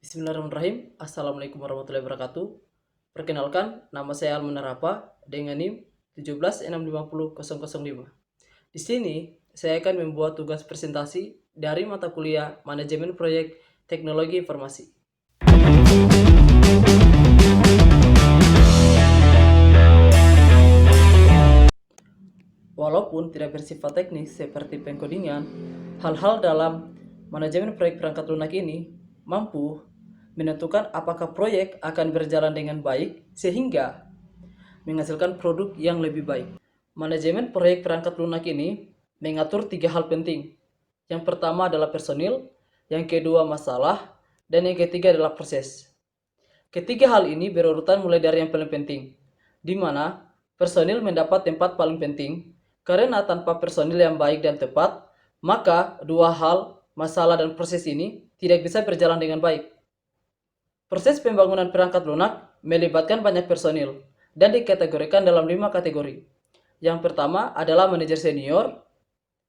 Bismillahirrahmanirrahim. Assalamualaikum warahmatullahi wabarakatuh. Perkenalkan, nama saya Alman Narapa dengan NIM 1765005. Di sini, saya akan membuat tugas presentasi dari mata kuliah Manajemen Proyek Teknologi Informasi. Walaupun tidak bersifat teknis seperti pengkodingan, hal-hal dalam manajemen proyek perangkat lunak ini mampu menentukan apakah proyek akan berjalan dengan baik sehingga menghasilkan produk yang lebih baik. Manajemen proyek perangkat lunak ini mengatur 3 hal penting. Yang pertama adalah personil, yang kedua masalah, dan yang ketiga adalah proses. Ketiga hal ini berurutan mulai dari yang paling penting, di mana personil mendapat tempat paling penting, karena tanpa personil yang baik dan tepat, maka 2 hal, masalah dan proses ini, tidak bisa berjalan dengan baik. Proses pembangunan perangkat lunak melibatkan banyak personil, dan dikategorikan dalam 5 kategori. Yang pertama adalah manajer senior,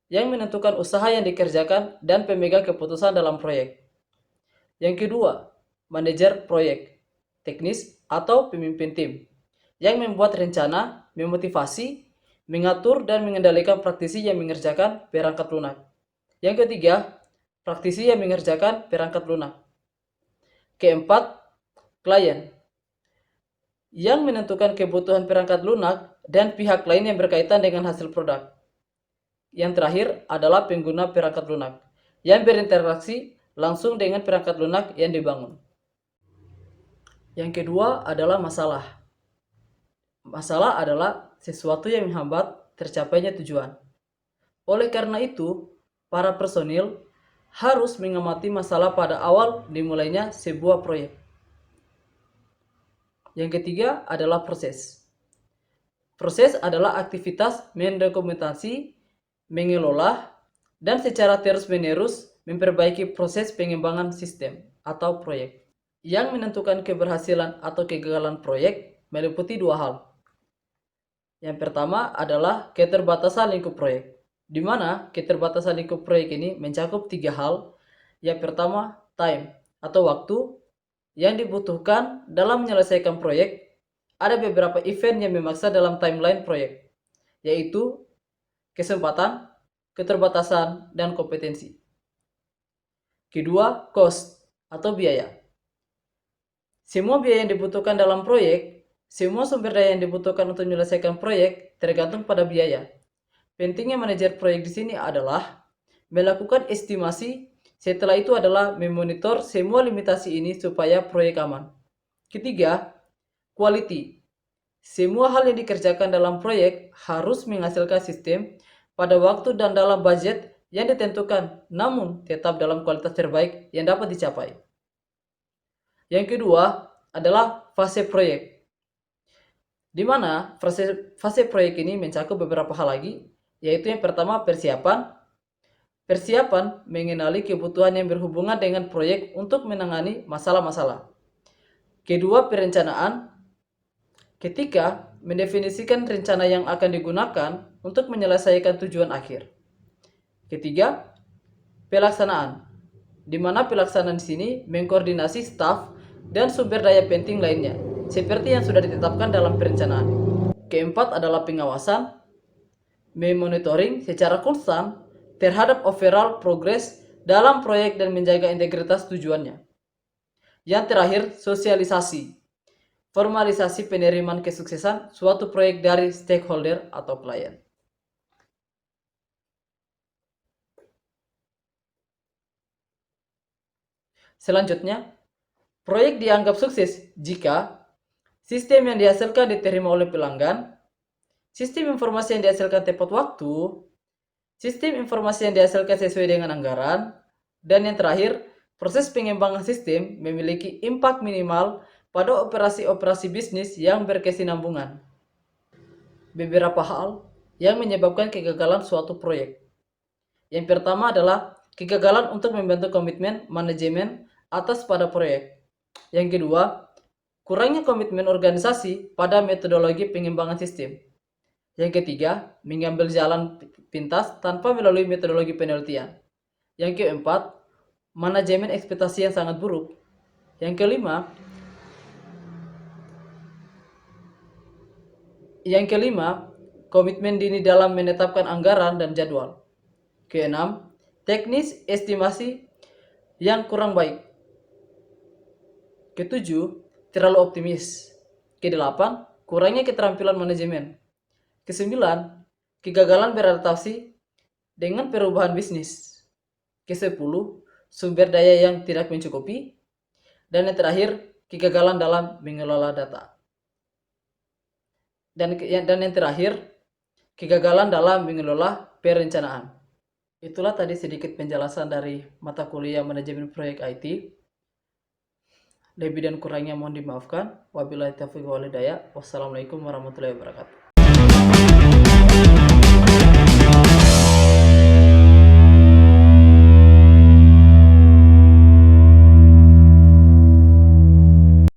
yang menentukan usaha yang dikerjakan dan pemegang keputusan dalam proyek. Yang kedua, manajer proyek, teknis atau pemimpin tim, yang membuat rencana, memotivasi, mengatur dan mengendalikan praktisi yang mengerjakan perangkat lunak. Yang ketiga, praktisi yang mengerjakan perangkat lunak. Keempat, klien, yang menentukan kebutuhan perangkat lunak dan pihak lain yang berkaitan dengan hasil produk. Yang terakhir adalah pengguna perangkat lunak, yang berinteraksi langsung dengan perangkat lunak yang dibangun. Yang kedua adalah masalah. Masalah adalah sesuatu yang menghambat tercapainya tujuan. Oleh karena itu, para personil harus mengamati masalah pada awal dimulainya sebuah proyek. Yang ketiga adalah proses. Proses adalah aktivitas mendokumentasi, mengelola, dan secara terus-menerus memperbaiki proses pengembangan sistem atau proyek. Yang menentukan keberhasilan atau kegagalan proyek meliputi 2 hal. Yang pertama adalah keterbatasan lingkup proyek, di mana keterbatasan lingkup proyek ini mencakup 3 hal. Yang pertama, time atau waktu yang dibutuhkan dalam menyelesaikan proyek. Ada beberapa event yang memaksa dalam timeline proyek, yaitu kesempatan, keterbatasan, dan kompetensi. Kedua, cost atau biaya. Semua biaya yang dibutuhkan dalam proyek, semua sumber daya yang dibutuhkan untuk menyelesaikan proyek tergantung pada biaya. Pentingnya manajer proyek di sini adalah melakukan estimasi, setelah itu adalah memonitor semua limitasi ini supaya proyek aman. Ketiga, quality. Semua hal yang dikerjakan dalam proyek harus menghasilkan sistem pada waktu dan dalam budget yang ditentukan, namun tetap dalam kualitas terbaik yang dapat dicapai. Yang kedua adalah fase proyek, di mana fase proyek ini mencakup beberapa hal lagi, yaitu yang pertama persiapan. Persiapan mengenali kebutuhan yang berhubungan dengan proyek untuk menangani masalah-masalah. Kedua, perencanaan. Ketika mendefinisikan rencana yang akan digunakan untuk menyelesaikan tujuan akhir. Ketiga, pelaksanaan, di mana pelaksanaan di sini mengkoordinasi staf dan sumber daya penting lainnya, seperti yang sudah ditetapkan dalam perencanaan. Keempat adalah pengawasan, memonitoring secara konstan terhadap overall progress dalam proyek dan menjaga integritas tujuannya. Yang terakhir, sosialisasi, formalisasi penerimaan kesuksesan suatu proyek dari stakeholder atau klien. Selanjutnya, proyek dianggap sukses jika sistem yang dihasilkan diterima oleh pelanggan, sistem informasi yang dihasilkan tepat waktu, sistem informasi yang dihasilkan sesuai dengan anggaran, dan yang terakhir, proses pengembangan sistem memiliki impact minimal pada operasi-operasi bisnis yang berkesinambungan. Beberapa hal yang menyebabkan kegagalan suatu proyek. Yang pertama adalah kegagalan untuk membentuk komitmen manajemen atas pada proyek. Yang kedua, kurangnya komitmen organisasi pada metodologi pengembangan sistem. Yang ketiga, mengambil jalan pintas tanpa melalui metodologi penelitian. Yang keempat, manajemen ekspektasi yang sangat buruk. Yang kelima, komitmen dini dalam menetapkan anggaran dan jadwal. Keenam, teknis estimasi yang kurang baik. Ketujuh, terlalu optimis. Kedelapan, kurangnya keterampilan manajemen. Kesembilan, kegagalan beradaptasi dengan perubahan bisnis. Kesepuluh, sumber daya yang tidak mencukupi. Dan yang terakhir, kegagalan dalam mengelola data. Dan yang terakhir, kegagalan dalam mengelola perencanaan. Itulah tadi sedikit penjelasan dari mata kuliah manajemen proyek IT. Lebih dan kurangnya mohon dimaafkan. Wabillahi taufiq wal hidayah. Wassalamualaikum warahmatullahi wabarakatuh.